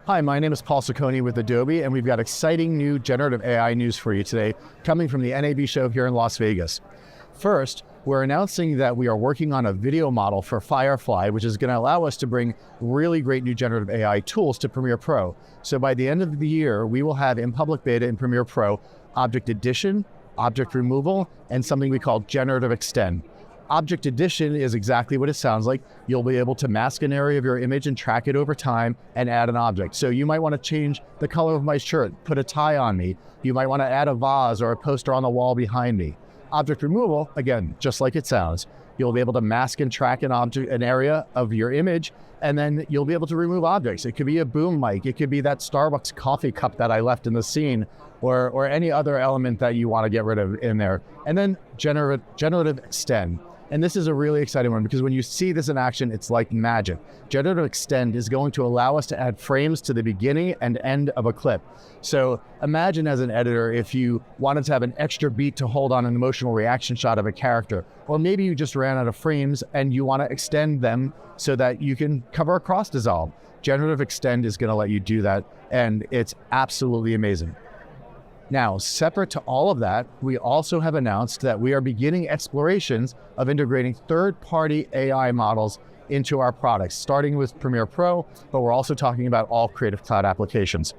Hi, my name is Paul Saccone with Adobe, and we've got exciting new generative AI news for you today, coming from the NAB show here in Las Vegas. First, we're announcing that we are working on a video model for FireFly, which is going to allow us to bring really great new generative AI tools to Premiere Pro. So by the end of the year, we will have in public beta in Premiere Pro object addition, object removal, and something we call generative extend. Object addition is exactly what it sounds like. You'll be able to mask an area of your image and track it over time and add an object. So you might want to change the color of my shirt, put a tie on me. You might want to add a vase or a poster on the wall behind me. Object removal, again, just like it sounds. You'll be able to mask and track an area of your image, and then you'll be able to remove objects. It could be a boom mic. It could be that Starbucks coffee cup that I left in the scene, or any other element that you want to get rid of in there. And then generative extend. And this is a really exciting one because when you see this in action, it's like magic. Generative extend is going to allow us to add frames to the beginning and end of a clip. So imagine as an editor, if you wanted to have an extra beat to hold on an emotional reaction shot of a character, or maybe you just ran out of frames and you want to extend them so that you can cover a cross dissolve. Generative extend is going to let you do that, and it's absolutely amazing. Now, separate to all of that, we also have announced that we are beginning explorations of integrating third-party AI models into our products, starting with Premiere Pro, but we're also talking about all Creative Cloud applications.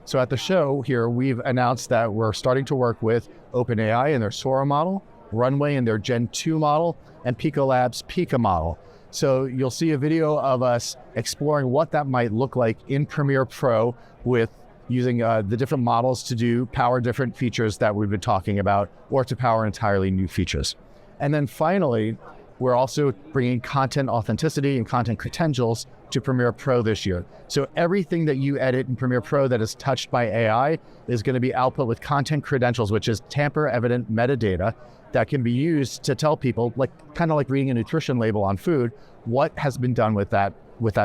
So at the show here, we've announced that we're starting to work with OpenAI and their Sora model, Runway and their Gen 2 model, and Pico Labs' Pika model. So you'll see a video of us exploring what that might look like in Premiere Pro with using the different models to power different features that we've been talking about, or to power entirely new features. And then finally, we're also bringing content authenticity and content credentials to Premiere Pro this year. So everything that you edit in Premiere Pro that is touched by AI is going to be output with content credentials, which is tamper-evident metadata that can be used to tell people, kind of like reading a nutrition label on food, what has been done with that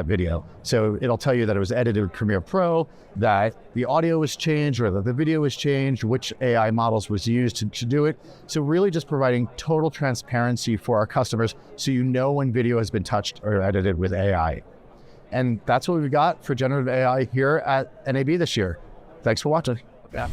video. So it'll tell you that it was edited with Premiere Pro, that the audio was changed, or that the video was changed, which AI models was used to do it. So really just providing total transparency for our customers so you know when video has been touched or edited with AI. And that's what we've got for generative AI here at NAB this year. Thanks for watching. Yeah.